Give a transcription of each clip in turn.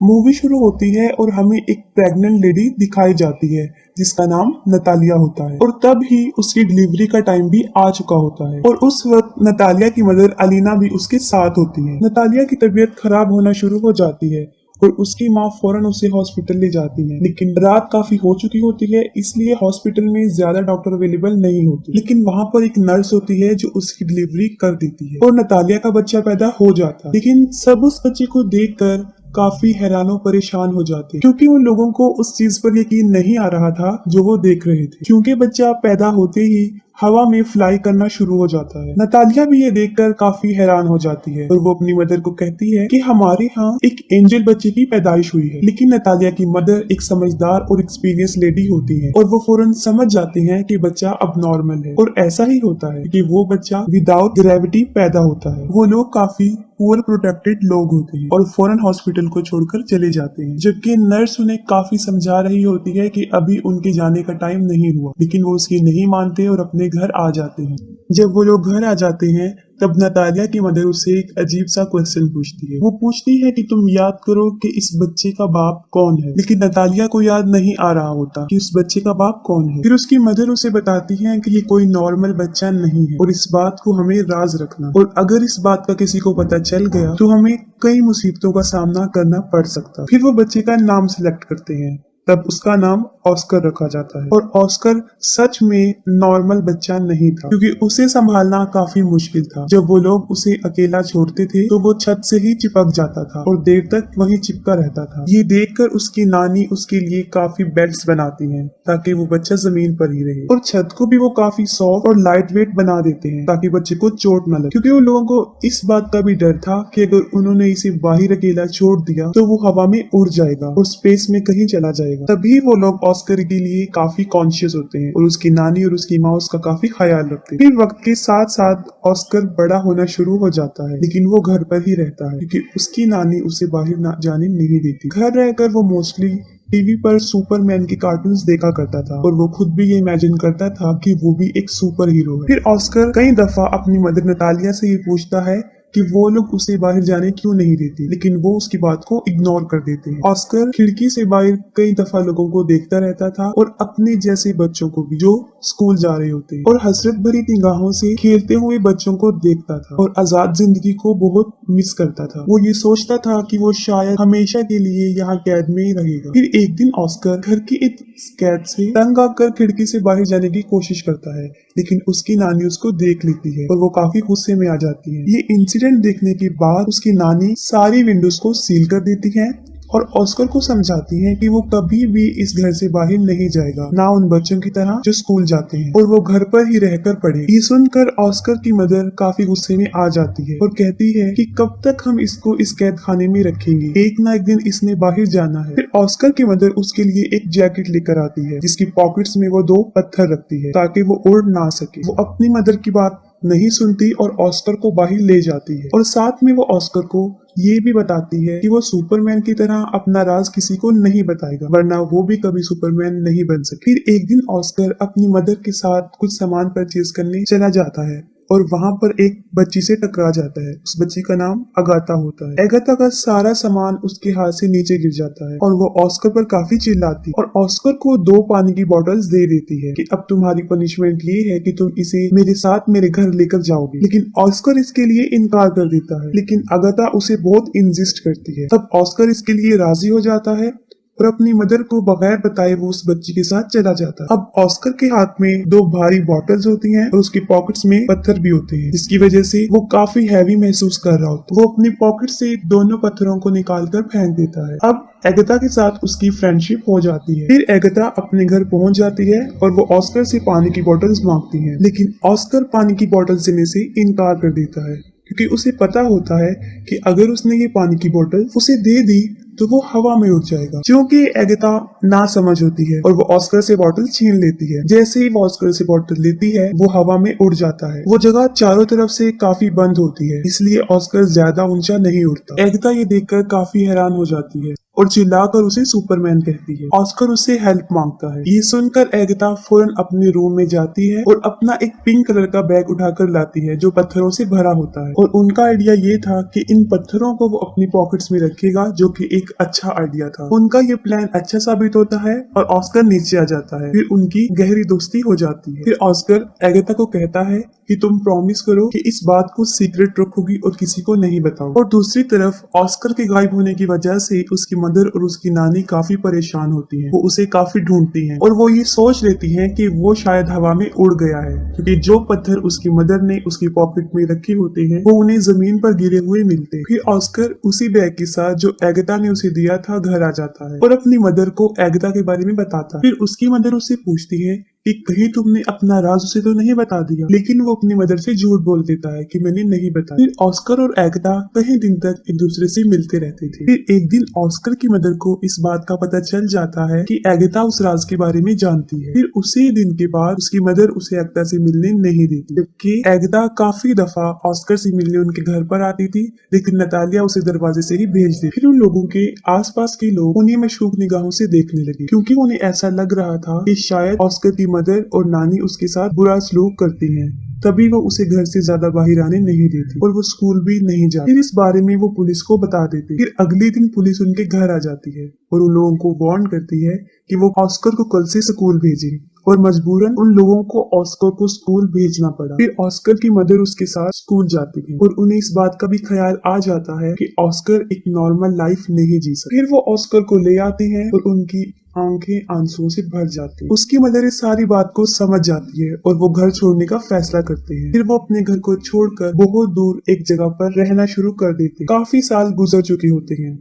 Movie शुरू होती है और हमें एक प्रेग्नेंट लेडी दिखाई जाती है जिसका नाम नतालिया होता है और तब ही उसकी डिलीवरी का टाइम भी आ चुका होता है और उस वक्त नतालिया की मदर अलीना भी उसके साथ होती है। नतालिया की तबीयत खराब होना शुरू हो जाती है और उसकी माँ फौरन उसे हॉस्पिटल ले जाती है, लेकिन रात काफी हो चुकी होती है इसलिए हॉस्पिटल में ज्यादा डॉक्टर अवेलेबल नहीं होते। लेकिन वहाँ पर एक नर्स होती है जो उसकी डिलीवरी कर देती है और नतालिया का बच्चा पैदा हो जाता है। लेकिन सब उस बच्चे को देखकर काफी हैरान और परेशान हो जाते क्योंकि उन लोगों को उस चीज पर यकीन नहीं आ रहा था जो वो देख रहे थे, क्योंकि बच्चा पैदा होते ही हवा में फ्लाई करना शुरू हो जाता है। नतालिया भी ये देखकर काफी हैरान हो जाती है और वो अपनी मदर को कहती है कि हमारे यहाँ एक एंजल बच्चे की पैदाइश हुई है। लेकिन नतालिया की मदर एक समझदार और एक्सपीरियंस लेडी होती है और वो फौरन समझ जाती है कि बच्चा अब नॉर्मल है और ऐसा ही होता है कि वो बच्चा विदाउट ग्रेविटी पैदा होता है। वो लोग काफी पुअर प्रोटेक्टेड लोग होते हैं और फौरन हॉस्पिटल को छोड़कर चले जाते हैं, जबकि नर्स उन्हें काफी समझा रही होती है कि अभी उनके जाने का टाइम नहीं हुआ, लेकिन वो उसकी नहीं मानते और अपने घर आ जाते हैं। जब वो लोग घर आ जाते हैं तब नतालिया की मदर उससे एक अजीब सा क्वेश्चन पूछती है। वो पूछती है कि तुम याद करो कि इस बच्चे का बाप कौन है, लेकिन नतालिया को याद नहीं आ रहा होता कि उस बच्चे का बाप कौन है। फिर उसकी मदर उसे बताती है कि ये कोई नॉर्मल बच्चा नहीं है और इस बात को हमें राज रखना, और अगर इस बात का किसी को पता चल गया तो हमें कई मुसीबतों का सामना करना पड़ सकता। फिर वो बच्चे का नाम सिलेक्ट करते हैं, तब उसका नाम ऑस्कर रखा जाता है। और ऑस्कर सच में नॉर्मल बच्चा नहीं था क्योंकि उसे संभालना काफी मुश्किल था। जब वो लोग उसे अकेला छोड़ते थे तो वो छत से ही चिपक जाता था और देर तक वहीं चिपका रहता था। ये देखकर उसकी नानी उसके लिए काफी बेल्ट्स बनाती हैं ताकि वो बच्चा जमीन पर ही रहे, और छत को भी वो काफी सॉफ्ट और लाइट वेट बना देते हैं ताकि बच्चे को चोट न लगे, क्योंकि उन लोगों को इस बात का भी डर था कि अगर उन्होंने इसे बाहर अकेला छोड़ दिया तो वो हवा में उड़ जाएगा और स्पेस में कहीं चला जाएगा। तभी वो लोग ऑस्कर के लिए काफी कॉन्शियस होते हैं और उसकी नानी और उसकी माँ उसका काफी ख्याल रखते हैं। फिर वक्त के साथ साथ ऑस्कर बड़ा होना शुरू हो जाता है, लेकिन वो घर पर ही रहता है क्योंकि उसकी नानी उसे बाहर जाने नहीं देती। घर रहकर वो मोस्टली टीवी पर सुपरमैन के कार्टून्स देखा करता था और वो खुद भी ये इमेजिन करता था कि वो भी एक सुपर हीरो है। फिर ऑस्कर कई दफा अपनी मदर नतालिया से ये पूछता है कि वो लोग उसे बाहर जाने क्यों नहीं देते, लेकिन वो उसकी बात को इग्नोर कर देते हैं। ऑस्कर खिड़की से बाहर कई दफा लोगों को देखता रहता था और अपने जैसे बच्चों को भी जो स्कूल जा रहे होते हैं, और हसरत भरी निगाहों से खेलते हुए बच्चों को देखता था और आजाद जिंदगी को बहुत मिस करता था। वो ये सोचता था कि वो शायद हमेशा के लिए यहाँ कैद में ही रहेगा। फिर एक दिन ऑस्कर घर की इस कैद से तंग आकर खिड़की से बाहर जाने की कोशिश करता है, लेकिन उसकी नानी उसको देख लेती है और वो काफी गुस्से में आ जाती है। ये इंसिडेंट देखने के बाद उसकी नानी सारी विंडोज को सील कर देती है और ऑस्कर को समझाती है कि वो कभी भी इस घर से बाहर नहीं जाएगा, ना उन बच्चों की तरह जो स्कूल जाते हैं, और वो घर पर ही रहकर पढ़े। ये सुनकर ऑस्कर की मदर काफी गुस्से में आ जाती है और कहती है कि कब तक हम इसको इस कैद खाने में रखेंगे, एक ना एक दिन इसने बाहर जाना है। फिर ऑस्कर की मदर उसके लिए एक जैकेट लेकर आती है जिसकी पॉकेट्स में वो 2 पत्थर रखती है ताकि वो उड़ ना सके। वो अपनी मदर की बात नहीं सुनती और ऑस्कर को बाहर ले जाती है और साथ में वो ऑस्कर को ये भी बताती है कि वो सुपरमैन की तरह अपना राज किसी को नहीं बताएगा, वरना वो भी कभी सुपरमैन नहीं बन सके। फिर एक दिन ऑस्कर अपनी मदर के साथ कुछ सामान परचेज करने चला जाता है और वहाँ पर एक बच्ची से टकरा जाता है। उस बच्ची का नाम अगाथा होता है। अगाथा का सारा सामान उसके हाथ से नीचे गिर जाता है और वो ऑस्कर पर काफी चिल्लाती है और ऑस्कर को 2 पानी की बोतल्स दे देती है कि अब तुम्हारी पनिशमेंट ये है कि तुम इसे मेरे साथ मेरे घर लेकर जाओगे। लेकिन ऑस्कर इसके लिए इनकार कर देता है, लेकिन अगाथा उसे बहुत इंसिस्ट करती है। तब ऑस्कर इसके लिए राजी हो जाता है और अपनी मदर को बगैर बताए वो उस बच्ची के साथ चला जाता है। अब ऑस्कर के हाथ में 2 भारी बॉटल्स होती हैं और उसकी पॉकेट्स में पत्थर भी होते हैं, जिसकी वजह से वो काफी हैवी महसूस कर रहा होता है। वो अपनी पॉकेट से दोनों पत्थरों को निकालकर फेंक देता है। अब एगाथा के साथ उसकी फ्रेंडशिप हो जाती है। फिर एगाथा अपने घर पहुंच जाती है और वो ऑस्कर से पानी की बोतल्स मांगती है, लेकिन ऑस्कर पानी की बोतल्स देने से इनकार कर देता है क्योंकि उसे पता होता है कि अगर उसने ये पानी की बोतल उसे दे दी तो वो हवा में उड़ जाएगा। क्योंकि एगाथा ना समझ होती है और वो ऑस्कर से बोतल छीन लेती है। जैसे ही वो ऑस्कर से बोतल लेती है वो हवा में उड़ जाता है। वो जगह चारों तरफ से काफी बंद होती है, इसलिए ऑस्कर ज्यादा ऊंचा नहीं उड़ता। एगाथा ये देखकर काफी हैरान हो जाती है और चिल्लाकर उसे सुपरमैन कहती है। ऑस्कर उससे हेल्प मांगता है। ये सुनकर एगाथा फौरन अपने रूम में जाती है और अपना एक पिंक कलर का बैग उठाकर लाती है जो पत्थरों से भरा होता है। और उनका आइडिया ये था कि इन पत्थरों को वो अपनी पॉकेट्स में रखेगा, जो कि एक अच्छा आइडिया था। उनका ये प्लान अच्छा साबित होता है और ऑस्कर नीचे आ जाता है। फिर उनकी गहरी दोस्ती हो जाती है। फिर ऑस्कर एगाथा को कहता है कि तुम प्रॉमिस करो कि इस बात को सीक्रेट रखोगी और किसी को नहीं बताओ। और दूसरी तरफ ऑस्कर के गायब होने की वजह से उसकी मदर और उसकी नानी काफी परेशान होती हैं। वो उसे काफी ढूंढती हैं और वो ये सोच लेती हैं कि वो शायद हवा में उड़ गया है, क्योंकि जो पत्थर उसकी मदर ने उसकी पॉकेट में रखे होते हैं वो उन्हें जमीन पर गिरे हुए मिलते हैं। फिर ऑस्कर उसी बैग के साथ जो एगाथा ने उसे दिया था घर आ जाता है और अपनी मदर को एगाथा के बारे में बताता है। फिर उसकी मदर उससे पूछती है कि कहीं तुमने अपना राज उसे तो नहीं बता दिया, लेकिन वो अपनी मदर से झूठ बोल देता है कि मैंने नहीं बताया। फिर ऑस्कर और एगाथा कई दिन तक एक दूसरे से मिलते रहते थे। फिर एक दिन ऑस्कर की मदर को इस बात का पता चल जाता है कि एगाथा उस राज के बारे में जानती है। फिर उसी दिन के बाद उसकी मदर उसे एगाथा से मिलने नहीं देती, जबकि एगाथा काफी दफा ऑस्कर से मिलने उनके घर पर आती थी, लेकिन नतालिया उसे दरवाजे से ही भेज दी। फिर उन लोगों के आसपास के लोग उन्हें मशकूक निगाहों से देखने लगे, क्योंकि उन्हें ऐसा लग रहा था कि शायद ऑस्कर की मदर और नानी उसके साथ बुरा सलूक करती हैं, तभी वो उसे घर से ज्यादा बाहर आने नहीं देती और वो स्कूल भी नहीं जाती। फिर इस बारे में वो पुलिस को बता देती। फिर अगले दिन पुलिस उनके घर आ जाती है और उन लोगों को वार्न करती है कि वो ऑस्कर को कल से स्कूल भेजे, और मजबूरन उन लोगों को ऑस्कर को स्कूल भेजना पड़ा। फिर ऑस्कर की मदर उसके साथ स्कूल जाती है और उन्हें इस बात का भी ख्याल आ जाता है कि ऑस्कर एक नॉर्मल लाइफ नहीं जी सकता। फिर वो ऑस्कर को ले आते हैं और उनकी आंखें आंसुओं से भर जाती है। उसकी मदर इस सारी बात को समझ जाती है और वो घर छोड़ने का फैसला करते हैं। फिर वो अपने घर को छोड़कर बहुत दूर एक जगह पर रहना शुरू कर देते हैं। काफी साल गुजर चुके होते हैं।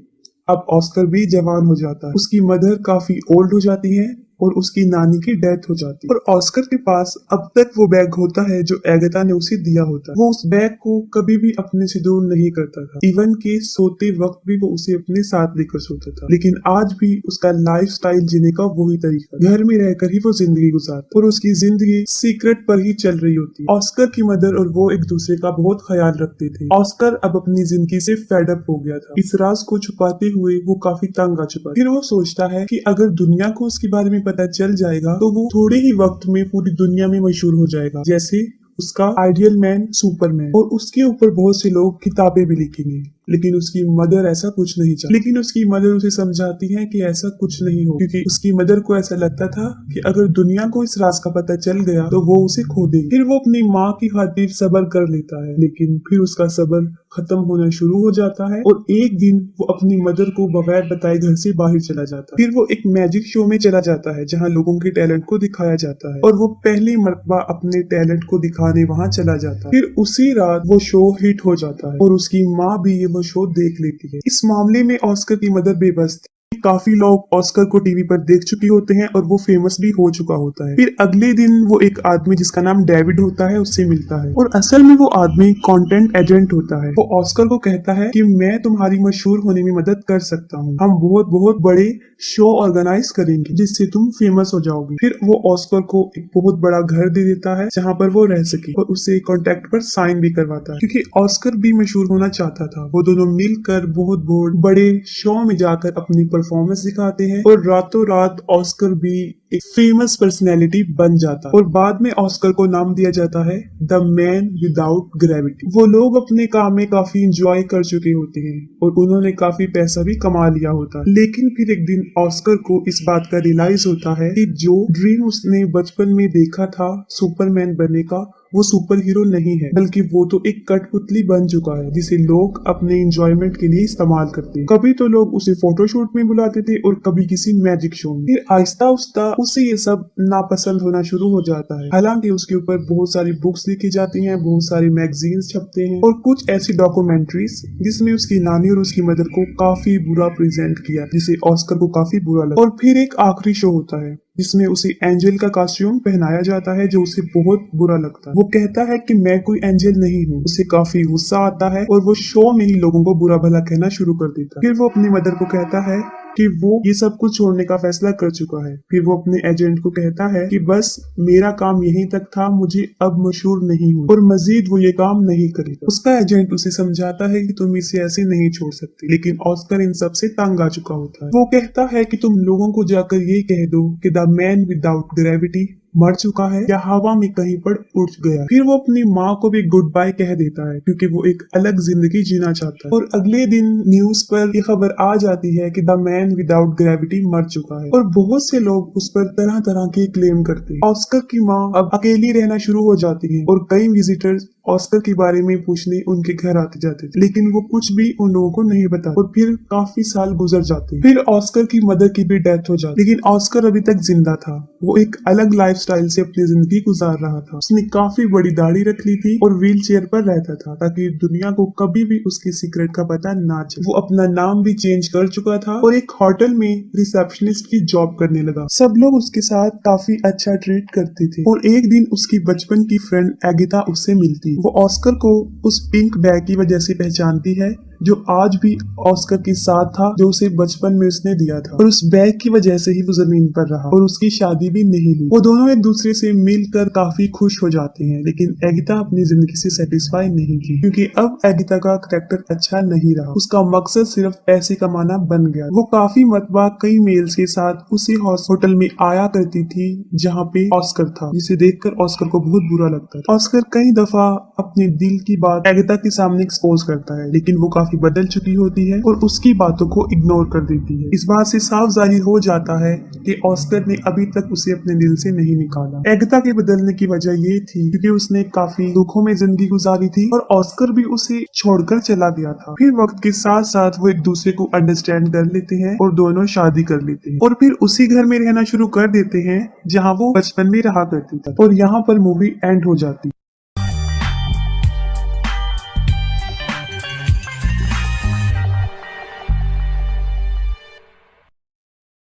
अब ऑस्कर भी जवान हो जाता है। उसकी मदर काफी ओल्ड हो जाती है और उसकी नानी की डेथ हो जाती है और ऑस्कर के पास अब तक वो बैग होता है जो एगाथा ने उसे दिया होता है। वो उस बैग को कभी भी अपने से दूर नहीं करता था, इवन के सोते वक्त भी वो उसे अपने साथ लेकर सोता था। लेकिन आज भी उसका लाइफस्टाइल जीने का वही तरीका, घर में रहकर ही वो जिंदगी गुजारता और उसकी जिंदगी सीक्रेट पर ही चल रही होती है। ऑस्कर की मदर और वो एक दूसरे का बहुत ख्याल रखते थे। ऑस्कर अब अपनी जिंदगी से फेड अप हो गया था। इस राज को छुपाते हुए वो काफी तंग आ चुका। फिर वो सोचता है कि अगर दुनिया को उसके बारे में पता चल जाएगा तो वो थोड़े ही वक्त में पूरी दुनिया में मशहूर हो जाएगा, जैसे उसका आइडियल मैन सुपरमैन, और उसके ऊपर बहुत से लोग किताबें भी लिखेंगे। लेकिन उसकी मदर ऐसा कुछ नहीं चाहती। लेकिन उसकी मदर उसे समझाती है कि ऐसा कुछ नहीं हो, क्योंकि उसकी मदर को ऐसा लगता था कि अगर दुनिया को इस राज का पता चल गया तो वो उसे खो देगी। फिर वो अपनी माँ की खातिर सब्र कर लेता है, लेकिन फिर उसका सब्र खत्म होना शुरू हो जाता है और एक दिन वो अपनी मदर को बगैर बताए घर से बाहर चला जाता है। फिर वो एक मैजिक शो में चला जाता है जहाँ लोगों के टैलेंट को दिखाया जाता है और वो पहली मर्तबा अपने टैलेंट को दिखाने वहाँ चला जाता है। फिर उसी रात वो शो हिट हो जाता है और उसकी माँ भी ये वो शो देख लेती है। इस मामले में ऑस्कर की मदर बेबस थी। काफी लोग ऑस्कर को टीवी पर देख चुके होते हैं और वो फेमस भी हो चुका होता है। फिर अगले दिन वो एक आदमी जिसका नाम डेविड होता है उससे मिलता है और असल में वो आदमी कंटेंट एजेंट होता है। वो ऑस्कर को कहता है कि मैं तुम्हारी मशहूर होने में मदद कर सकता हूँ, हम बहुत बहुत बड़े शो ऑर्गेनाइज करेंगे जिससे तुम फेमस हो जाओगे। फिर वो ऑस्कर को एक बहुत बड़ा घर दे देता है जहाँ पर वो रह सके और उसे कॉन्ट्रैक्ट पर साइन भी करवाता है, क्योंकि ऑस्कर भी मशहूर होना चाहता था। वो दोनों मिलकर बहुत बहुत बड़े शो में जाकर अपनी परफॉर्मेंस दिखाते हैं और रातों रात ऑस्कर भी एक फेमस पर्सनैलिटी बन जाता है और बाद में ऑस्कर को नाम दिया जाता है द मैन विदाउट ग्रेविटी। वो लोग अपने काम में काफी इंजॉय कर चुके होते हैं और उन्होंने काफी पैसा भी कमा लिया होता है। लेकिन फिर एक दिन ऑस्कर को इस बात का रियलाइज होता है कि जो ड्रीम उसने बचपन में देखा था सुपरमैन बनने का, वो सुपर हीरो नहीं है, बल्कि वो तो एक कठपुतली बन चुका है जिसे लोग अपने एंजॉयमेंट के लिए इस्तेमाल करते हैं। कभी तो लोग उसे फोटोशूट में बुलाते थे और कभी किसी मैजिक शो में। फिर आहिस्ता आहिस्ता उसे ये सब नापसंद होना शुरू हो जाता है। हालांकि उसके ऊपर बहुत सारी बुक्स लिखी जाती हैं, बहुत सारी मैगजीन्स छपते हैं और कुछ ऐसी डॉक्यूमेंट्रीज जिसमें उसकी नानी और उसकी मदर को काफी बुरा प्रेजेंट किया, जिसे ऑस्कर को काफी बुरा लगा। और फिर एक आखिरी शो होता है जिसमें उसे एंजल का कॉस्ट्यूम पहनाया जाता है, जो उसे बहुत बुरा लगता है। वो कहता है कि मैं कोई एंजल नहीं हूँ। उसे काफी गुस्सा आता है और वो शो में ही लोगों को बुरा भला कहना शुरू कर देता है। फिर वो अपनी मदर को कहता है कि वो ये सब कुछ छोड़ने का फैसला कर चुका है। फिर वो अपने एजेंट को कहता है कि बस मेरा काम यहीं तक था, मुझे अब मशहूर नहीं हूँ और मजीद वो ये काम नहीं करेगा। उसका एजेंट उसे समझाता है कि तुम इसे ऐसे नहीं छोड़ सकते, लेकिन ऑस्कर इन सब से तंग आ चुका होता है। वो कहता है कि तुम लोगों को जाकर ये कह दो कि द मैन विदाउट ग्रेविटी मर चुका है या हवा में कहीं पर उड़ गया। फिर वो अपनी माँ को भी गुड बाय कह देता है क्योंकि वो एक अलग जिंदगी जीना चाहता है। और अगले दिन न्यूज पर ये खबर आ जाती है कि द मैन विदाउट ग्रेविटी मर चुका है और बहुत से लोग उस पर तरह तरह के क्लेम करते हैं। ऑस्कर की माँ अब अकेली रहना शुरू हो जाती है और कई विजिटर्स ऑस्कर के बारे में पूछने उनके घर आते जाते थे, लेकिन वो कुछ भी उन लोगों को नहीं बता। और फिर काफी साल गुजर जाते हैं। फिर ऑस्कर की मदर की भी डेथ हो जाती, लेकिन ऑस्कर अभी तक जिंदा था। वो एक अलग लाइफस्टाइल से अपनी जिंदगी गुजार रहा था। उसने काफी बड़ी दाढ़ी रख ली थी और व्हील चेयर पर रहता था ताकि दुनिया को कभी भी उसके सीक्रेट का पता ना चले। वो अपना नाम भी चेंज कर चुका था और एक होटल में रिसेप्शनिस्ट की जॉब करने लगा। सब लोग उसके साथ काफी अच्छा ट्रीट करते थे और एक दिन उसकी बचपन की फ्रेंड एगिता उससे मिलती। वो ऑस्कर को उस पिंक बैग की वजह से पहचानती है जो आज भी ऑस्कर के साथ था, जो उसे बचपन में उसने दिया था। और उस बैग की वजह से ही वो जमीन पर रहा और उसकी शादी भी नहीं हुई। वो दोनों एक दूसरे से मिलकर काफी खुश हो जाते हैं, लेकिन एगिता अपनी जिंदगी से सेटिस्फाई नहीं थी क्योंकि अब एगिता का कैरेक्टर अच्छा नहीं रहा। उसका मकसद सिर्फ पैसे कमाना बन गया। वो काफी मरतबा कई मेल्स के साथ उसी होटल में आया करती थी जहाँ पे ऑस्कर था, जिसे देखकर ऑस्कर को बहुत बुरा लगता था। ऑस्कर कई दफा अपने दिल की बात एगिता के सामने एक्सपोज करता है, लेकिन वो काफी बदल चुकी होती है और उसकी बातों को इग्नोर कर देती है। इस बात से साफ जाहिर हो जाता है कि ऑस्कर ने अभी तक उसे अपने दिल से नहीं निकाला। एगिता के बदलने की वजह ये थी क्योंकि उसने काफी दुखों में जिंदगी गुजारी थी और ऑस्कर भी उसे छोड़कर चला गया था। फिर वक्त के साथ साथ वो एक दूसरे को अंडरस्टैंड कर लेते हैं और दोनों शादी कर लेते हैं और फिर उसी घर में रहना शुरू कर देते हैं जहाँ वो बचपन में रहा करती थी। और यहाँ पर मूवी एंड हो जाती है।